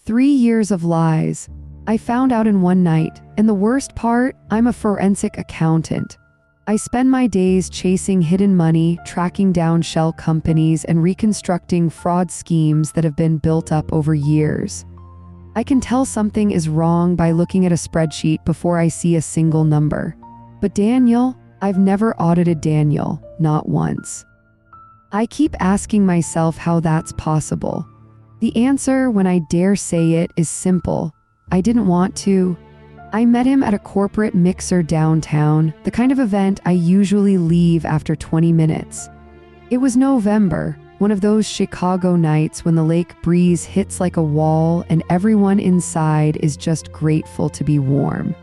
3 years of lies. I found out in one night, and the worst part, I'm a forensic accountant. I spend my days chasing hidden money, tracking down shell companies, and reconstructing fraud schemes that have been built up over years. I can tell something is wrong by looking at a spreadsheet before I see a single number. But Daniel, I've never audited Daniel, not once. I keep asking myself how that's possible. The answer, when I dare say it, is simple. I didn't want to. I met him at a corporate mixer downtown, the kind of event I usually leave after 20 minutes. It was November, one of those Chicago nights when the lake breeze hits like a wall and everyone inside is just grateful to be warm.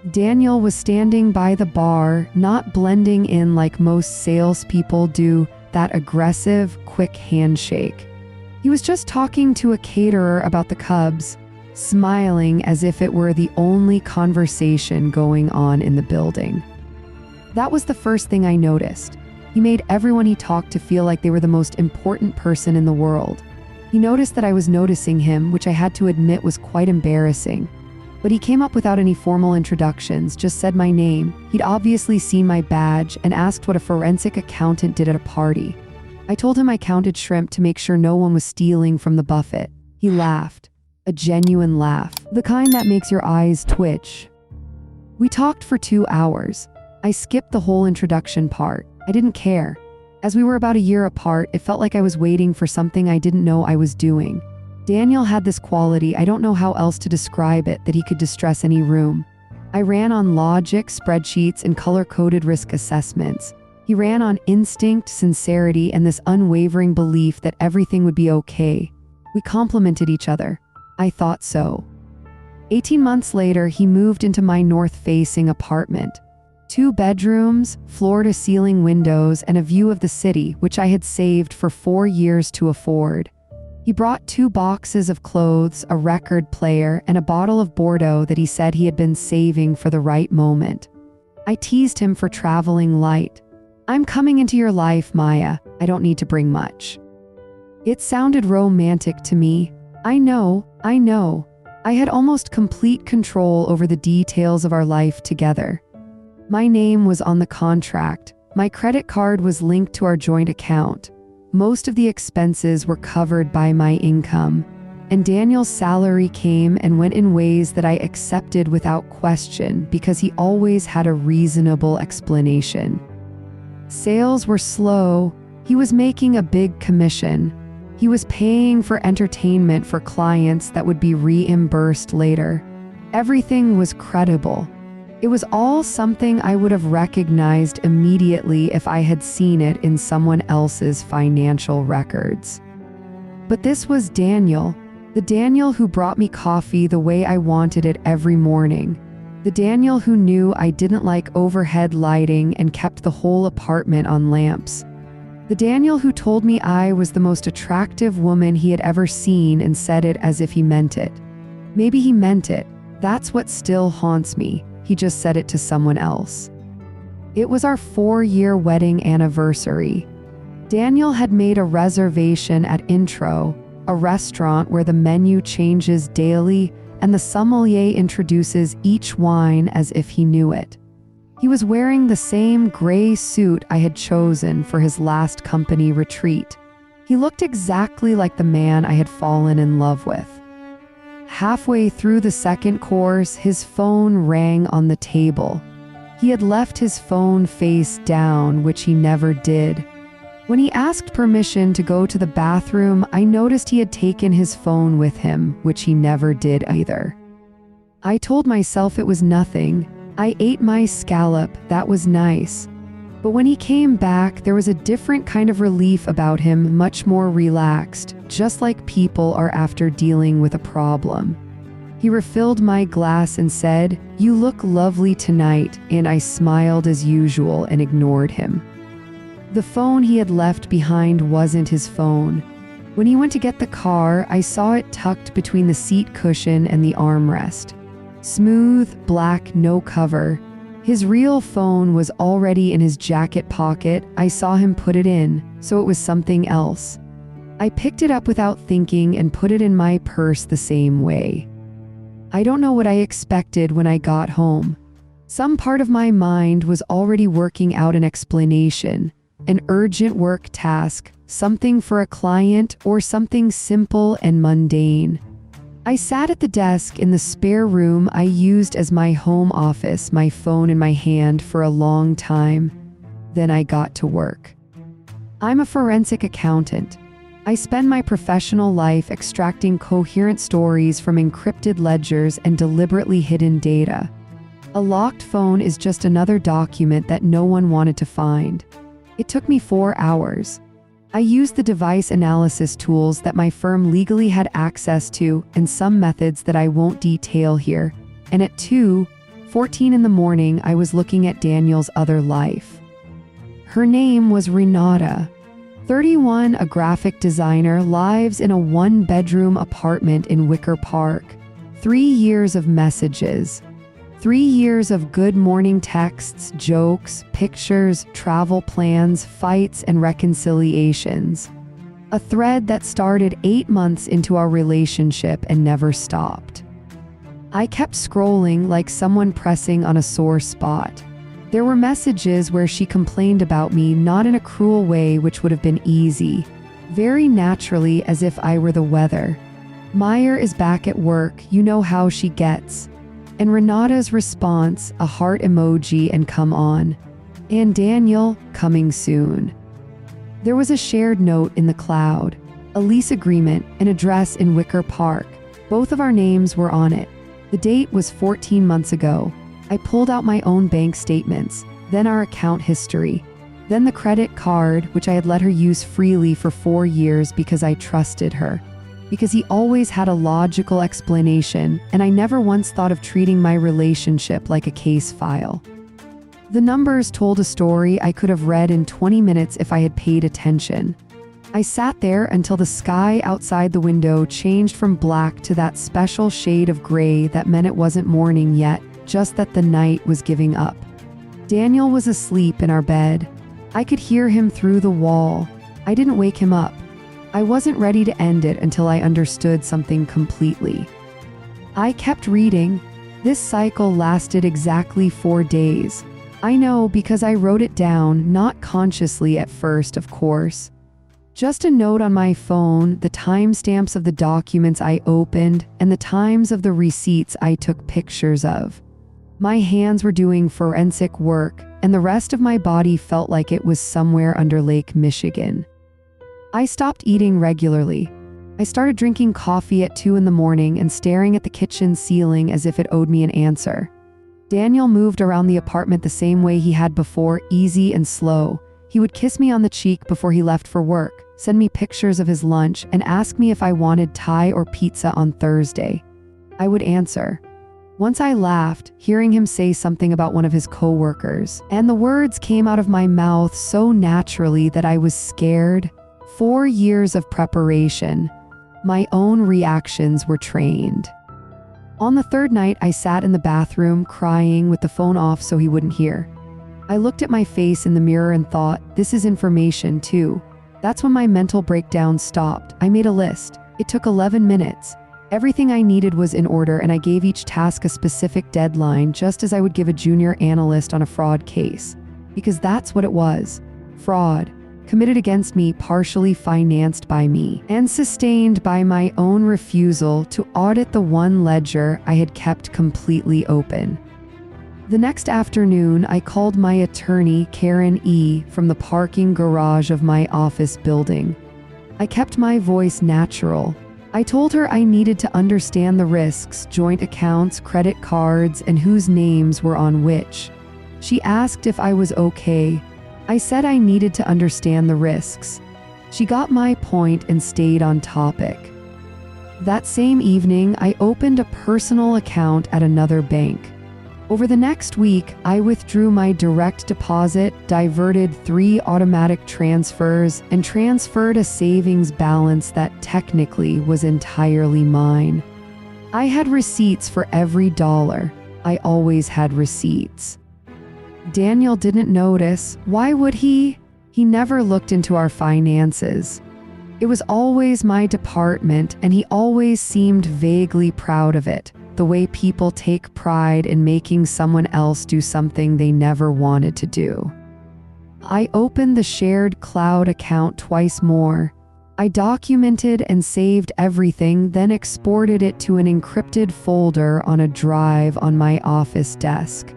Daniel was standing by the bar, not blending in like most salespeople do, that aggressive, quick handshake. He was just talking to a caterer about the Cubs, smiling as if it were the only conversation going on in the building. That was the first thing I noticed. He made everyone he talked to feel like they were the most important person in the world. He noticed that I was noticing him, which I had to admit was quite embarrassing. But he came up without any formal introductions, just said my name. He'd obviously seen my badge and asked what a forensic accountant did at a party. I told him I counted shrimp to make sure no one was stealing from the buffet. He laughed. A genuine laugh, the kind that makes your eyes twitch. We talked for 2 hours. I skipped the whole introduction part. I didn't care. As we were about a year apart, it felt like I was waiting for something I didn't know I was doing. Daniel had this quality, I don't know how else to describe it, that he could distress any room. I ran on logic, spreadsheets, and color-coded risk assessments. He ran on instinct, sincerity, and this unwavering belief that everything would be okay. We complemented each other. I thought so. 18 months later, he moved into my north-facing apartment. 2 bedrooms, floor-to-ceiling windows, and a view of the city, which I had saved for 4 years to afford. He brought 2 boxes of clothes, a record player, and a bottle of Bordeaux that he said he had been saving for the right moment. I teased him for traveling light. I'm coming into your life, Maya. I don't need to bring much. It sounded romantic to me. I know. I had almost complete control over the details of our life together. My name was on the contract. My credit card was linked to our joint account. Most of the expenses were covered by my income. And Daniel's salary came and went in ways that I accepted without question because he always had a reasonable explanation. Sales were slow. He was making a big commission. He was paying for entertainment for clients that would be reimbursed later. Everything was credible. It was all something I would have recognized immediately if I had seen it in someone else's financial records. But this was Daniel, the Daniel who brought me coffee the way I wanted it every morning. The Daniel who knew I didn't like overhead lighting and kept the whole apartment on lamps. The Daniel who told me I was the most attractive woman he had ever seen and said it as if he meant it. Maybe he meant it. That's what still haunts me. He just said it to someone else. It was our 4-year wedding anniversary. Daniel had made a reservation at Intro, a restaurant where the menu changes daily and the sommelier introduces each wine as if he knew it. He was wearing the same gray suit I had chosen for his last company retreat. He looked exactly like the man I had fallen in love with. Halfway through the second course, his phone rang on the table. He had left his phone face down, which he never did. When he asked permission to go to the bathroom, I noticed he had taken his phone with him, which he never did either. I told myself it was nothing. I ate my scallop, that was nice. But when he came back, there was a different kind of relief about him, much more relaxed, just like people are after dealing with a problem. He refilled my glass and said, "You look lovely tonight," and I smiled as usual and ignored him. The phone he had left behind wasn't his phone. When he went to get the car, I saw it tucked between the seat cushion and the armrest. Smooth, black, no cover. His real phone was already in his jacket pocket. I saw him put it in, so it was something else. I picked it up without thinking and put it in my purse the same way. I don't know what I expected when I got home. Some part of my mind was already working out an explanation, an urgent work task, something for a client, or something simple and mundane. I sat at the desk in the spare room I used as my home office, my phone in my hand for a long time. Then I got to work. I'm a forensic accountant. I spend my professional life extracting coherent stories from encrypted ledgers and deliberately hidden data. A locked phone is just another document that no one wanted to find. It took me 4 hours. I used the device analysis tools that my firm legally had access to and some methods that I won't detail here. And at 2:14 in the morning, I was looking at Daniel's other life. Her name was Renata. 31, a graphic designer, lives in a 1-bedroom apartment in Wicker Park. 3 years of messages. 3 years of good morning texts, jokes, pictures, travel plans, fights, and reconciliations. A thread that started 8 months into our relationship and never stopped. I kept scrolling like someone pressing on a sore spot. There were messages where she complained about me, not in a cruel way, which would have been easy. Very naturally, as if I were the weather. Meyer is back at work, you know how she gets. And Renata's response, a heart emoji and come on. And Daniel, coming soon. There was a shared note in the cloud, a lease agreement, an address in Wicker Park. Both of our names were on it. The date was 14 months ago. I pulled out my own bank statements, then our account history, then the credit card, which I had let her use freely for 4 years because I trusted her. Because he always had a logical explanation, and I never once thought of treating my relationship like a case file. The numbers told a story I could have read in 20 minutes if I had paid attention. I sat there until the sky outside the window changed from black to that special shade of gray that meant it wasn't morning yet, just that the night was giving up. Daniel was asleep in our bed. I could hear him through the wall. I didn't wake him up. I wasn't ready to end it until I understood something completely. I kept reading. This cycle lasted exactly 4 days. I know because I wrote it down, not consciously at first, of course. Just a note on my phone, the timestamps of the documents I opened, and the times of the receipts I took pictures of. My hands were doing forensic work, and the rest of my body felt like it was somewhere under Lake Michigan. I stopped eating regularly. I started drinking coffee at 2 in the morning and staring at the kitchen ceiling as if it owed me an answer. Daniel moved around the apartment the same way he had before, easy and slow. He would kiss me on the cheek before he left for work, send me pictures of his lunch, and ask me if I wanted Thai or pizza on Thursday. I would answer. Once I laughed, hearing him say something about one of his coworkers, and the words came out of my mouth so naturally that I was scared. 4 years of preparation. My own reactions were trained. On the 3rd night, I sat in the bathroom crying with the phone off so he wouldn't hear. I looked at my face in the mirror and thought, this is information too. That's when my mental breakdown stopped. I made a list. It took 11 minutes. Everything I needed was in order, and I gave each task a specific deadline, just as I would give a junior analyst on a fraud case. Because that's what it was. Fraud. Committed against me, partially financed by me, and sustained by my own refusal to audit the one ledger I had kept completely open. The next afternoon, I called my attorney, Karen E., from the parking garage of my office building. I kept my voice natural. I told her I needed to understand the risks, joint accounts, credit cards, and whose names were on which. She asked if I was okay. I said I needed to understand the risks. She got my point and stayed on topic. That same evening, I opened a personal account at another bank. Over the next week, I withdrew my direct deposit, diverted 3 automatic transfers, and transferred a savings balance that technically was entirely mine. I had receipts for every dollar. I always had receipts. Daniel didn't notice. Why would he? He never looked into our finances. It was always my department, and he always seemed vaguely proud of it, the way people take pride in making someone else do something they never wanted to do. I opened the shared cloud account twice more. I documented and saved everything, then exported it to an encrypted folder on a drive on my office desk.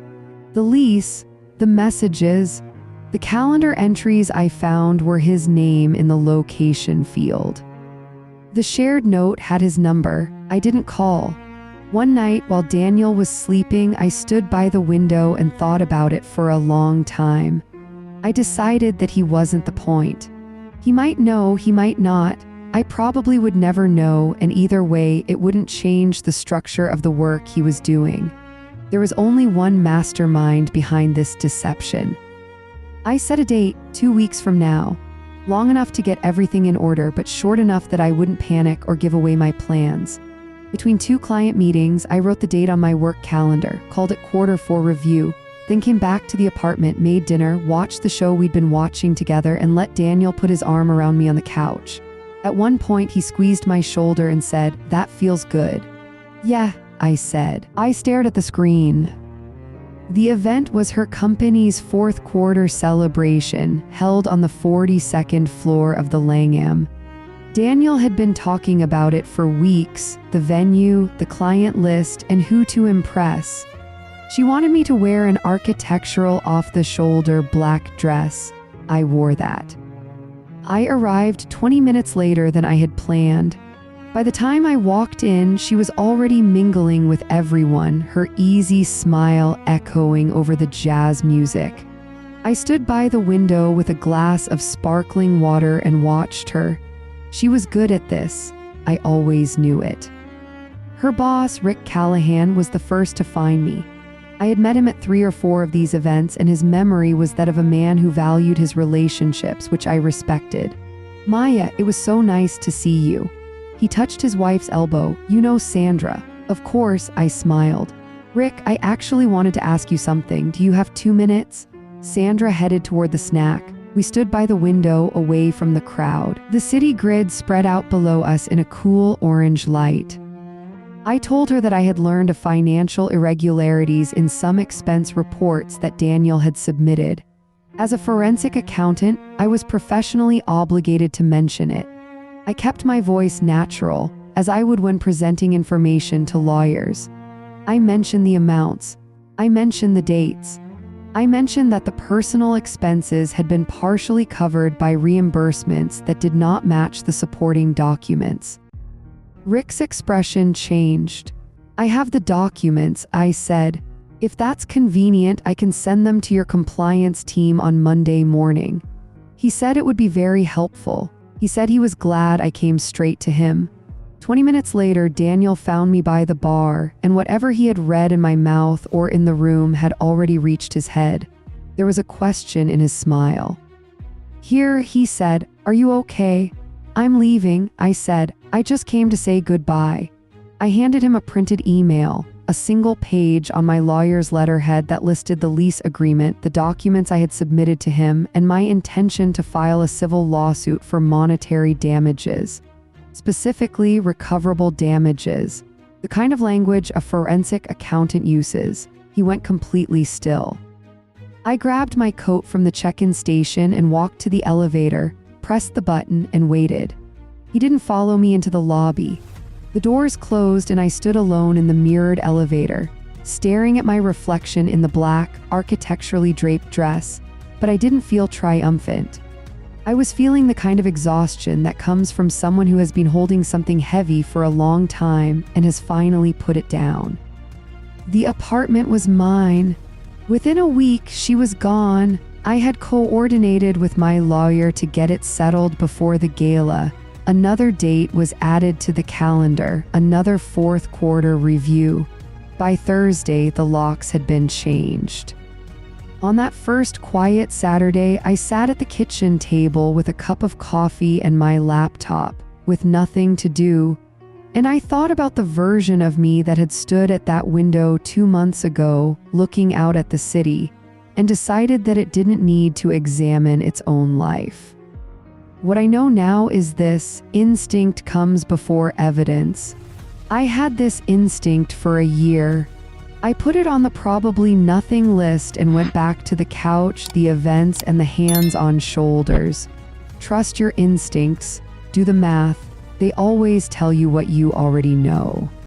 The lease, the messages, the calendar entries I found were his name in the location field. The shared note had his number. I didn't call. One night, while Daniel was sleeping, I stood by the window and thought about it for a long time. I decided that he wasn't the point. He might know, he might not. I probably would never know, and either way, it wouldn't change the structure of the work he was doing. There was only one mastermind behind this deception. I set a date, 2 weeks from now. Long enough to get everything in order, but short enough that I wouldn't panic or give away my plans. Between 2 client meetings, I wrote the date on my work calendar, called it quarter for review, then came back to the apartment, made dinner, watched the show we'd been watching together, and let Daniel put his arm around me on the couch. At one point, he squeezed my shoulder and said, "That feels good." "Yeah," I said. I stared at the screen. The event was her company's 4th quarter celebration, held on the 42nd floor of the Langham. Daniel had been talking about it for weeks, the venue, the client list, and who to impress. She wanted me to wear an architectural off-the-shoulder black dress. I wore that. I arrived 20 minutes later than I had planned. By the time I walked in, she was already mingling with everyone, her easy smile echoing over the jazz music. I stood by the window with a glass of sparkling water and watched her. She was good at this. I always knew it. Her boss, Rick Callahan, was the first to find me. I had met him at 3 or 4 of these events, and his memory was that of a man who valued his relationships, which I respected. "Maya, it was so nice to see you." He touched his wife's elbow. "You know Sandra." "Of course," I smiled. "Rick, I actually wanted to ask you something. Do you have 2 minutes? Sandra headed toward the snack. We stood by the window, away from the crowd. The city grid spread out below us in a cool orange light. I told her that I had learned of financial irregularities in some expense reports that Daniel had submitted. As a forensic accountant, I was professionally obligated to mention it. I kept my voice natural, as I would when presenting information to lawyers. I mentioned the amounts. I mentioned the dates. I mentioned that the personal expenses had been partially covered by reimbursements that did not match the supporting documents. Rick's expression changed. "I have the documents," I said. "If that's convenient, I can send them to your compliance team on Monday morning." He said it would be very helpful. He said he was glad I came straight to him. 20 minutes later, Daniel found me by the bar, and whatever he had read in my mouth or in the room had already reached his head. There was a question in his smile. "Here," he said. "Are you okay?" "I'm leaving," I said. "I just came to say goodbye." I handed him a printed email, a single page on my lawyer's letterhead that listed the lease agreement, the documents I had submitted to him, and my intention to file a civil lawsuit for monetary damages. Specifically, recoverable damages. The kind of language a forensic accountant uses. He went completely still. I grabbed my coat from the check-in station and walked to the elevator, pressed the button, and waited. He didn't follow me into the lobby. The doors closed and I stood alone in the mirrored elevator, staring at my reflection in the black, architecturally draped dress, but I didn't feel triumphant. I was feeling the kind of exhaustion that comes from someone who has been holding something heavy for a long time and has finally put it down. The apartment was mine. Within a week, she was gone. I had coordinated with my lawyer to get it settled before the gala. Another date was added to the calendar, another 4th quarter review. By Thursday, the locks had been changed. On that first quiet Saturday, I sat at the kitchen table with a cup of coffee and my laptop, with nothing to do, and I thought about the version of me that had stood at that window 2 months ago, looking out at the city, and decided that it didn't need to examine its own life. What I know now is this: instinct comes before evidence. I had this instinct for a year. I put it on the probably nothing list and went back to the couch, the events, and the hands on shoulders. Trust your instincts. Do the math. They always tell you what you already know.